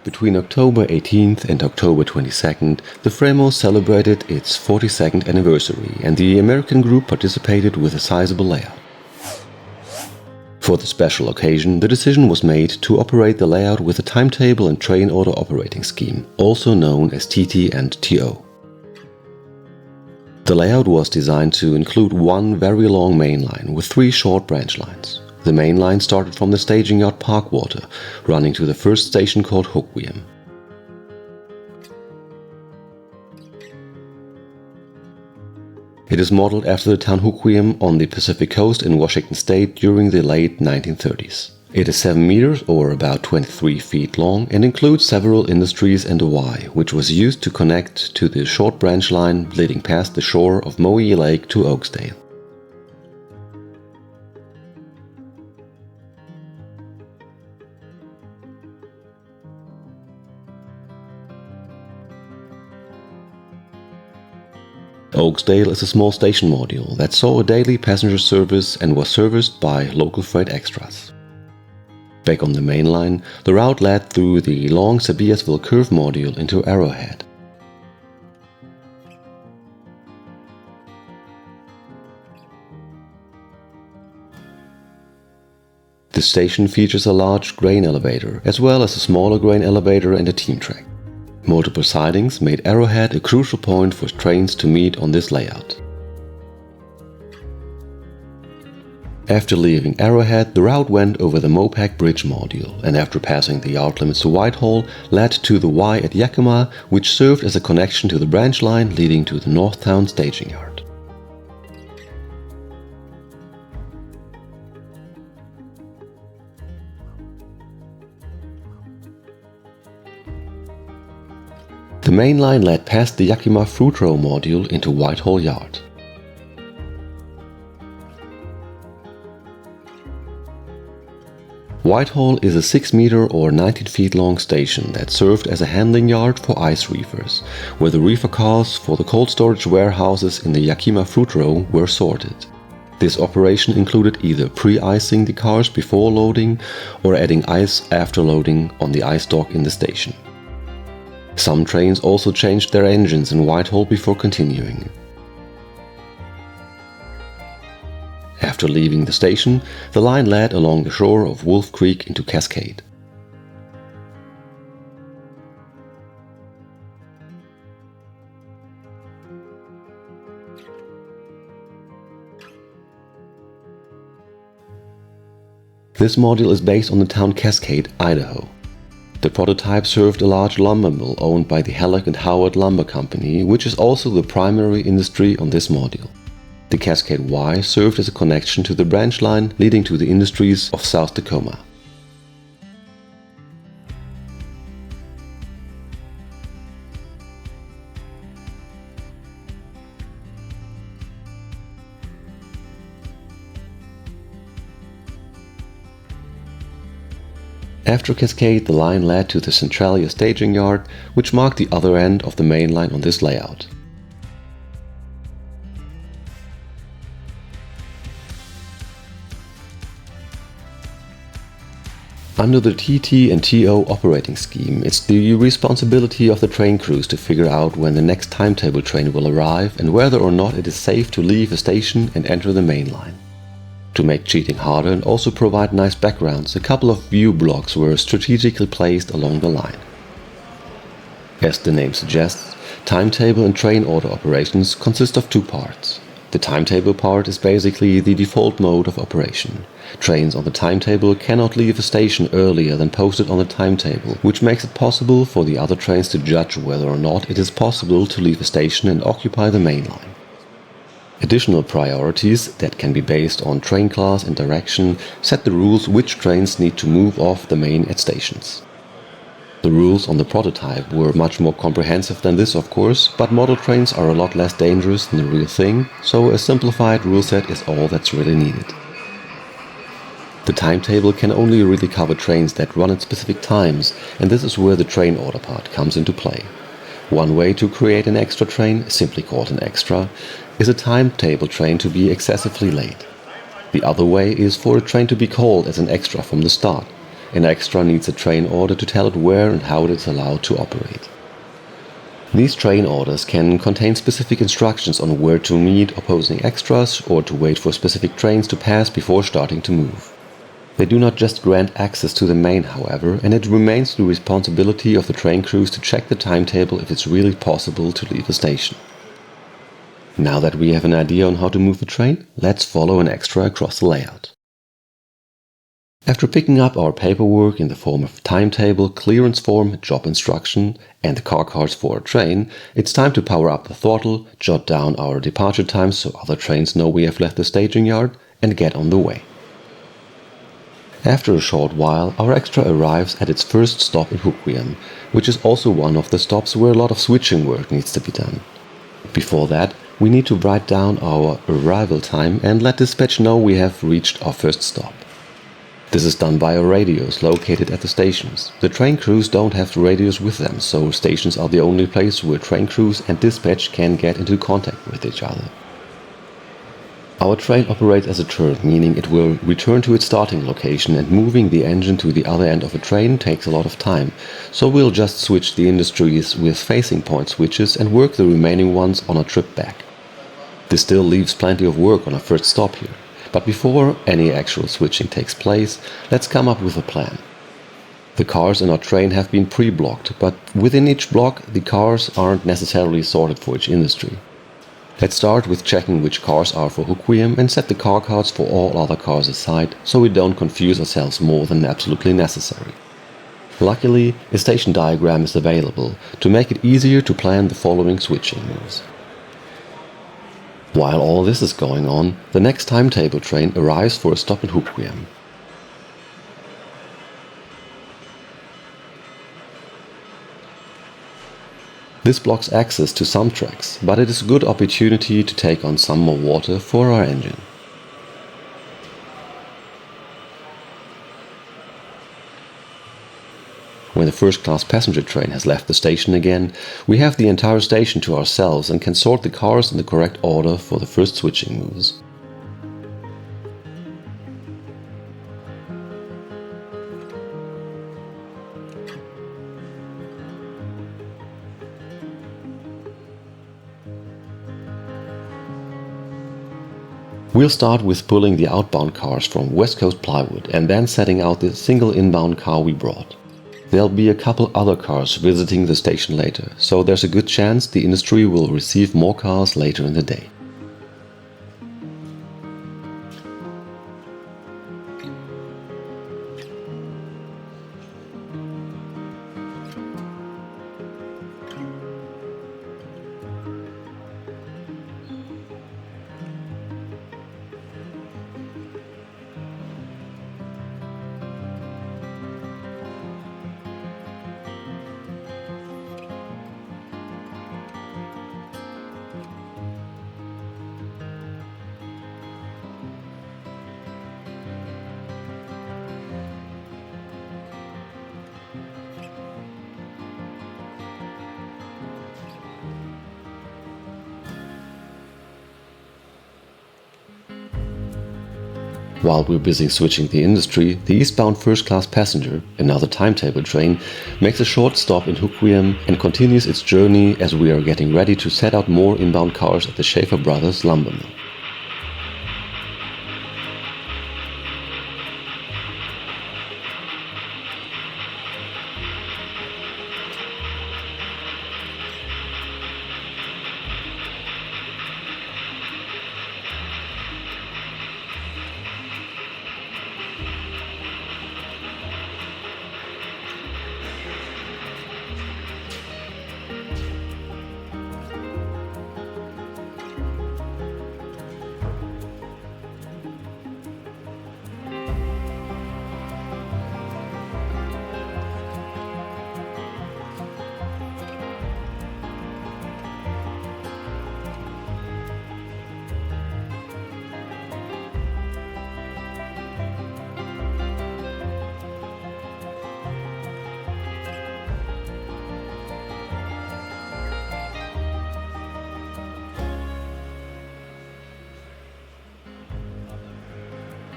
Between October 18th and October 22nd, the Fremo celebrated its 42nd anniversary, and the American group participated with a sizable layout. For the special occasion, the decision was made to operate the layout with a timetable and train order operating scheme, also known as TT&TO. The layout was designed to include one very long main line with three short branch lines. The main line started from the staging yard Parkwater, running to the first station called Hoquiam. It is modeled after the town Hoquiam on the Pacific coast in Washington state during the late 1930s. It is 7 meters or about 23 feet long and includes several industries and a Y, which was used to connect to the short branch line leading past the shore of Moe Lake to Oaksdale. Oaksdale is a small station module that saw a daily passenger service and was serviced by local freight extras. Back on the main line, the route led through the long Sabiasville Curve module into Arrowhead. The station features a large grain elevator, as well as a smaller grain elevator and a team track. Multiple sidings made Arrowhead a crucial point for trains to meet on this layout. After leaving Arrowhead, the route went over the Mopac Bridge module, and after passing the yard limits to Whitehall, led to the Y at Yakima, which served as a connection to the branch line leading to the Northtown staging yard. The main line led past the Yakima Fruit Row module into Whitehall Yard. Whitehall is a 6-meter or 19 feet long station that served as a handling yard for ice reefers, where the reefer cars for the cold storage warehouses in the Yakima Fruit Row were sorted. This operation included either pre-icing the cars before loading or adding ice after loading on the ice dock in the station. Some trains also changed their engines in Whitehall before continuing. After leaving the station, the line led along the shore of Wolf Creek into Cascade. This module is based on the town Cascade, Idaho. The prototype served a large lumber mill owned by the Halleck and Howard Lumber Company, which is also the primary industry on this module. The Cascade Y served as a connection to the branch line leading to the industries of South Tacoma. After Cascade, the line led to the Centralia staging yard, which marked the other end of the main line on this layout. Under the TT&TO operating scheme, it's the responsibility of the train crews to figure out when the next timetable train will arrive and whether or not it is safe to leave a station and enter the main line. To make cheating harder and also provide nice backgrounds, a couple of view blocks were strategically placed along the line. As the name suggests, timetable and train order operations consist of two parts. The timetable part is basically the default mode of operation. Trains on the timetable cannot leave a station earlier than posted on the timetable, which makes it possible for the other trains to judge whether or not it is possible to leave a station and occupy the main line. Additional priorities that can be based on train class and direction set the rules which trains need to move off the main at stations. The rules on the prototype were much more comprehensive than this, of course, but model trains are a lot less dangerous than the real thing, so a simplified rule set is all that's really needed. The timetable can only really cover trains that run at specific times, and this is where the train order part comes into play. One way to create an extra train, simply called an extra, is a timetable train to be excessively late. The other way is for a train to be called as an extra from the start. an extra needs a train order to tell it where and how it is allowed to operate. These train orders can contain specific instructions on where to meet opposing extras or to wait for specific trains to pass before starting to move. They do not just grant access to the main, however, and it remains the responsibility of the train crews to check the timetable if it's really possible to leave a station. Now that we have an idea on how to move the train, let's follow an extra across the layout. After picking up our paperwork in the form of timetable, clearance form, job instruction, and the car cards for our train, it's time to power up the throttle, jot down our departure times so other trains know we have left the staging yard, and get on the way. After a short while, our extra arrives at its first stop in Hoquiam, which is also one of the stops where a lot of switching work needs to be done. Before that, we need to write down our arrival time and let dispatch know we have reached our first stop. This is done via radios located at the stations. The train crews don't have the radios with them, so stations are the only place where train crews and dispatch can get into contact with each other. Our train operates as a turn, meaning it will return to its starting location, and moving the engine to the other end of a train takes a lot of time, so we'll just switch the industries with facing point switches and work the remaining ones on a trip back. This still leaves plenty of work on our first stop here. But before any actual switching takes place, let's come up with a plan. The cars in our train have been pre-blocked, but within each block the cars aren't necessarily sorted for each industry. Let's start with checking which cars are for Hoquiam and set the car cards for all other cars aside, so we don't confuse ourselves more than absolutely necessary. Luckily, a station diagram is available to make it easier to plan the following switching moves. While all this is going on, the next timetable train arrives for a stop in Hoquiam. This blocks access to some tracks, but it is a good opportunity to take on some more water for our engine. When the first-class passenger train has left the station again, we have the entire station to ourselves and can sort the cars in the correct order for the first switching moves. We'll start with pulling the outbound cars from West Coast Plywood and then setting out the single inbound car we brought. There'll be a couple other cars visiting the station later, so there's a good chance the industry will receive more cars later in the day. While we're busy switching the industry, the eastbound first-class passenger, another timetable train, makes a short stop in Hoquiam and continues its journey as we are getting ready to set out more inbound cars at the Schaefer Brothers lumber mill.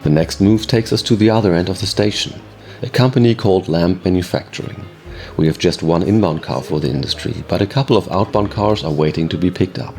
The next move takes us to the other end of the station. a company called Lamp Manufacturing. We have just one inbound car for the industry, but a couple of outbound cars are waiting to be picked up.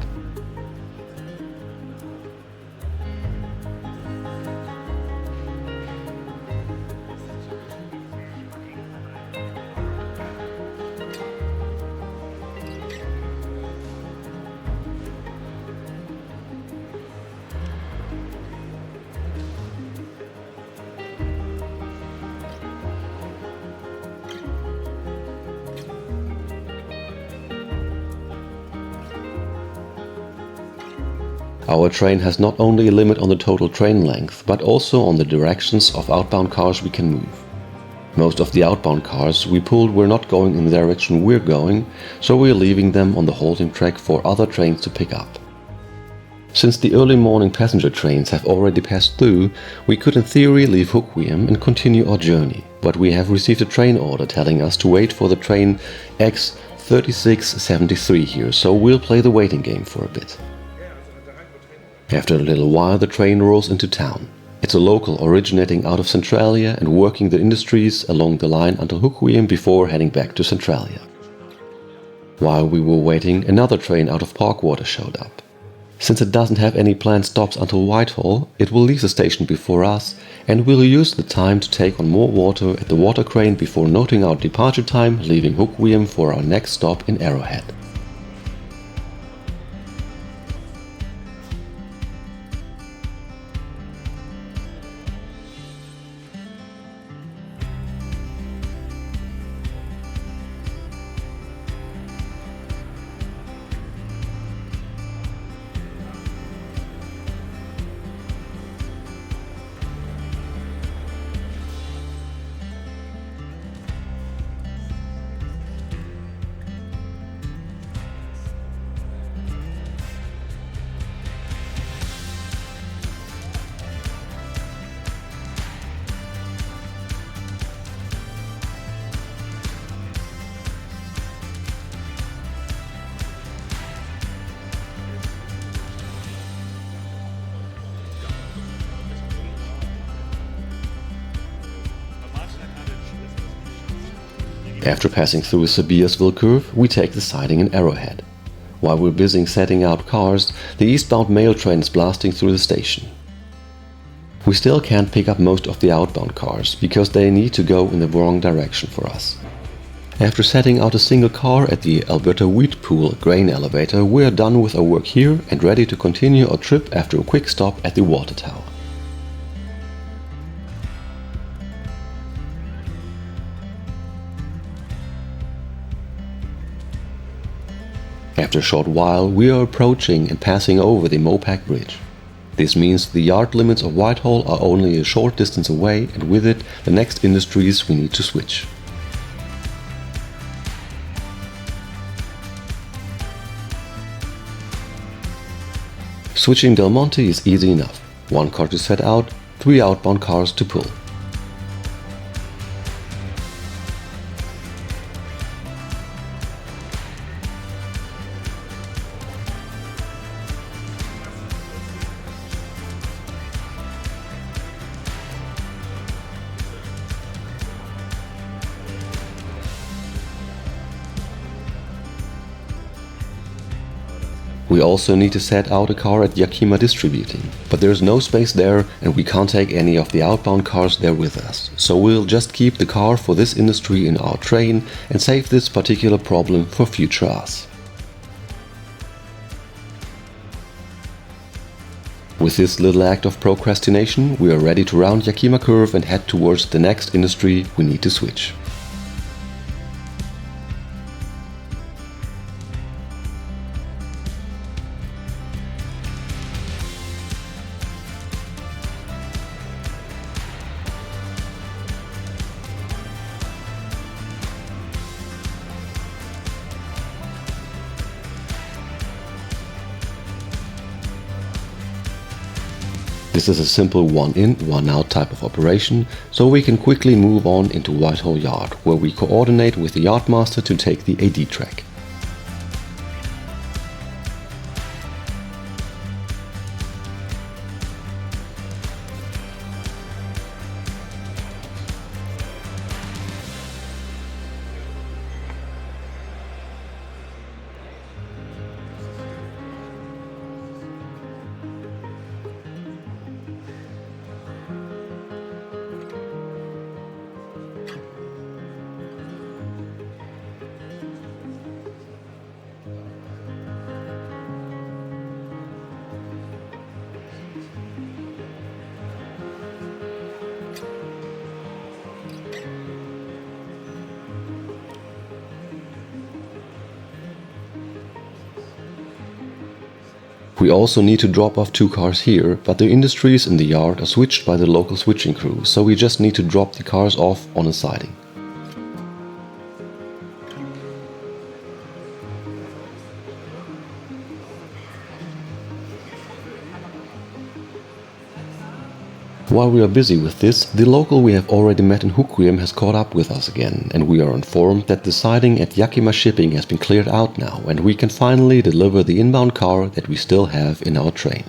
Our train has not only a limit on the total train length, but also on the directions of outbound cars we can move. Most of the outbound cars we pulled were not going in the direction we're going, so we're leaving them on the holding track for other trains to pick up. Since the early morning passenger trains have already passed through, we could in theory leave Hoquiam and continue our journey, but we have received a train order telling us to wait for the train X3673 here, so we'll play the waiting game for a bit. After a little while the train rolls into town. It's a local originating out of Centralia and working the industries along the line until Hoquiam before heading back to Centralia. While we were waiting, another train out of Parkwater showed up. Since it doesn't have any planned stops until Whitehall, it will leave the station before us and we'll use the time to take on more water at the water crane before noting our departure time, leaving Hoquiam for our next stop in Arrowhead. After passing through a Sabiersville curve, we take the siding in Arrowhead. While we're busy setting out cars, the eastbound mail train is blasting through the station. We still can't pick up most of the outbound cars, because they need to go in the wrong direction for us. After setting out a single car at the Alberta Wheat Pool grain elevator, we are done with our work here and ready to continue our trip after a quick stop at the water tower. After a short while, we are approaching and passing over the Mopac Bridge. This means the yard limits of Whitehall are only a short distance away, and with it, the next industries we need to switch. Switching Del Monte is easy enough. One car to set out, 3 outbound cars to pull. We also need to set out a car at Yakima Distributing, but there is no space there and we can't take any of the outbound cars there with us, so we'll just keep the car for this industry in our train and save this particular problem for future us. With this little act of procrastination, we are ready to round Yakima Curve and head towards the next industry we need to switch. This is a simple one-in, one-out type of operation, so we can quickly move on into Whitehall Yard, where we coordinate with the yardmaster to take the AD track. We also need to drop off 2 cars here, but the industries in the yard are switched by the local switching crew, so we just need to drop the cars off on a siding. While we are busy with this, the local we have already met in Hoquiam has caught up with us again, and we are informed that the siding at Yakima Shipping has been cleared out now, and we can finally deliver the inbound car that we still have in our train.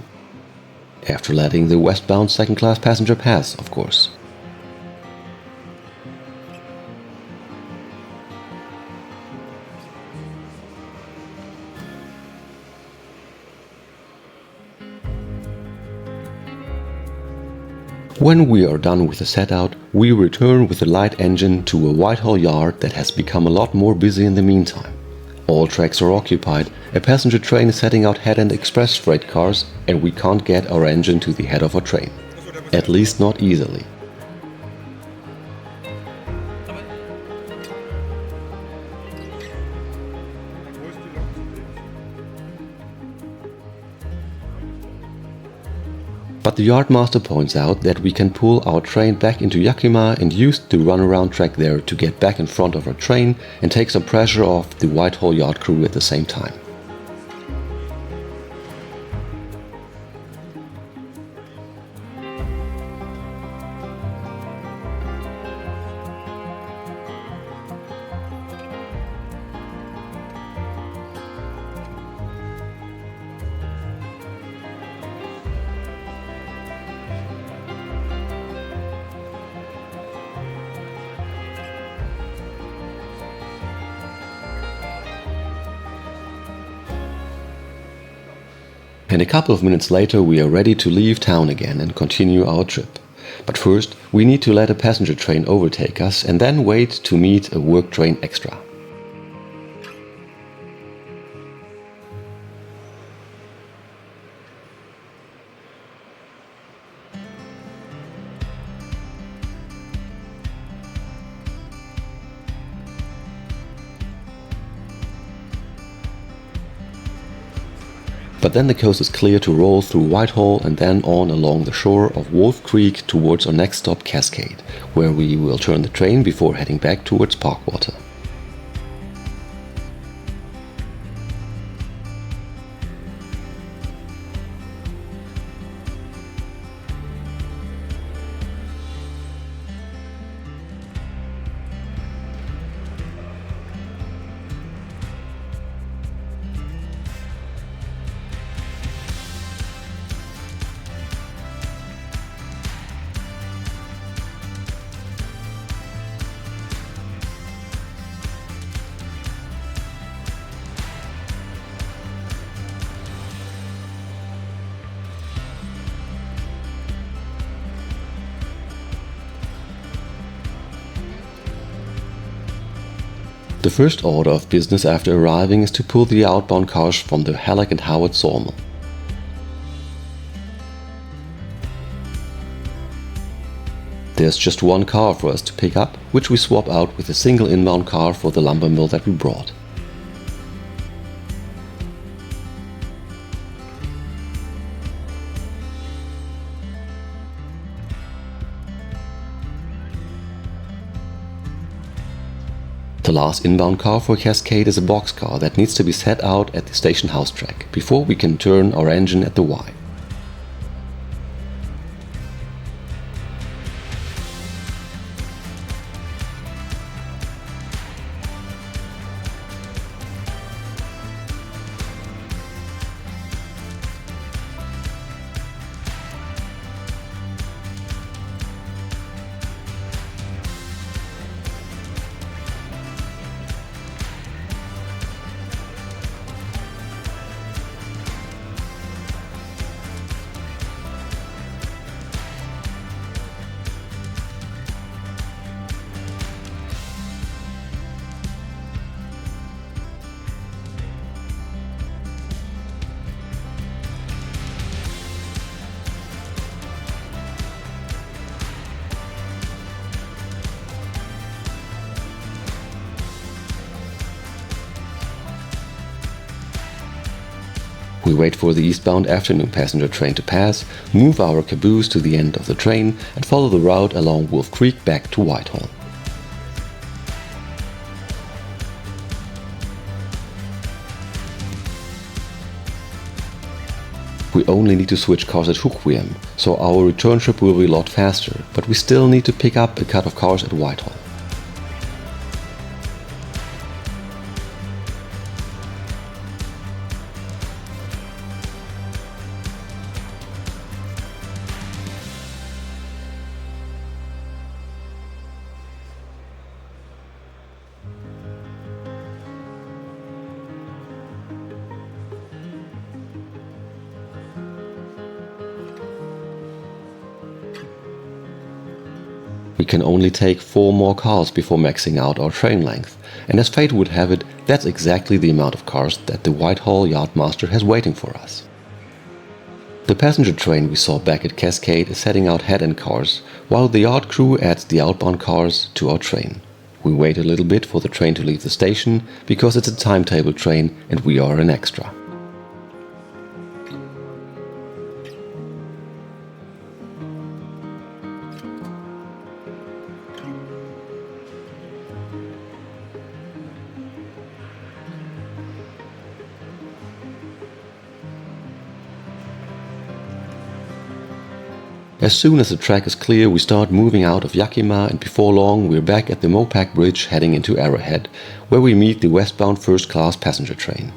After letting the westbound second-class passenger pass, of course. When we are done with the set-out, we return with the light engine to a Whitehall yard that has become a lot more busy in the meantime. All tracks are occupied, a passenger train is setting out head-end express freight cars, and we can't get our engine to the head of our train. At least not easily. But the yardmaster points out that we can pull our train back into Yakima and use the runaround track there to get back in front of our train and take some pressure off the Whitehall yard crew at the same time. And a couple of minutes later we are ready to leave town again and continue our trip. But first we need to let a passenger train overtake us and then wait to meet a work train extra. But then the coast is clear to roll through Whitehall and then on along the shore of Wolf Creek towards our next stop, Cascade, where we will turn the train before heading back towards Parkwater. The first order of business after arriving is to pull the outbound cars from the Halleck and Howard sawmill. There's just one car for us to pick up, which we swap out with a single inbound car for the lumber mill that we brought. The last inbound car for Cascade is a boxcar that needs to be set out at the station house track before we can turn our engine at the Y. We wait for the eastbound afternoon passenger train to pass, move our caboose to the end of the train and follow the route along Wolf Creek back to Whitehall. We only need to switch cars at Hoquiam, so our return trip will be a lot faster, but we still need to pick up a cut of cars at Whitehall. We can only take 4 more cars before maxing out our train length, and as fate would have it, that's exactly the amount of cars that the Whitehall Yardmaster has waiting for us. The passenger train we saw back at Cascade is heading out head-end cars, while the yard crew adds the outbound cars to our train. We wait a little bit for the train to leave the station, because it's a timetable train and we are an extra. As soon as the track is clear, we start moving out of Yakima, and before long we're back at the Mopac Bridge heading into Arrowhead, where we meet the westbound first-class passenger train.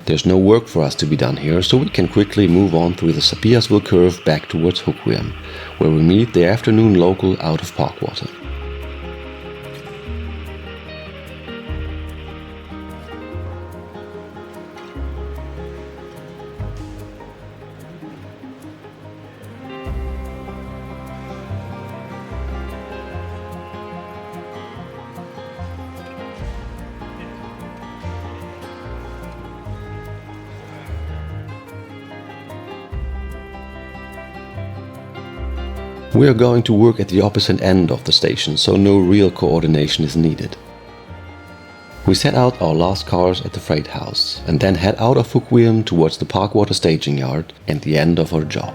There's no work for us to be done here, so we can quickly move on through the Sapiasville curve back towards Hoquiam, where we meet the afternoon local out of Parkwater. We are going to work at the opposite end of the station, so no real coordination is needed. We set out our last cars at the freight house, and then head out of Hoquiam towards the Parkwater staging yard and the end of our job.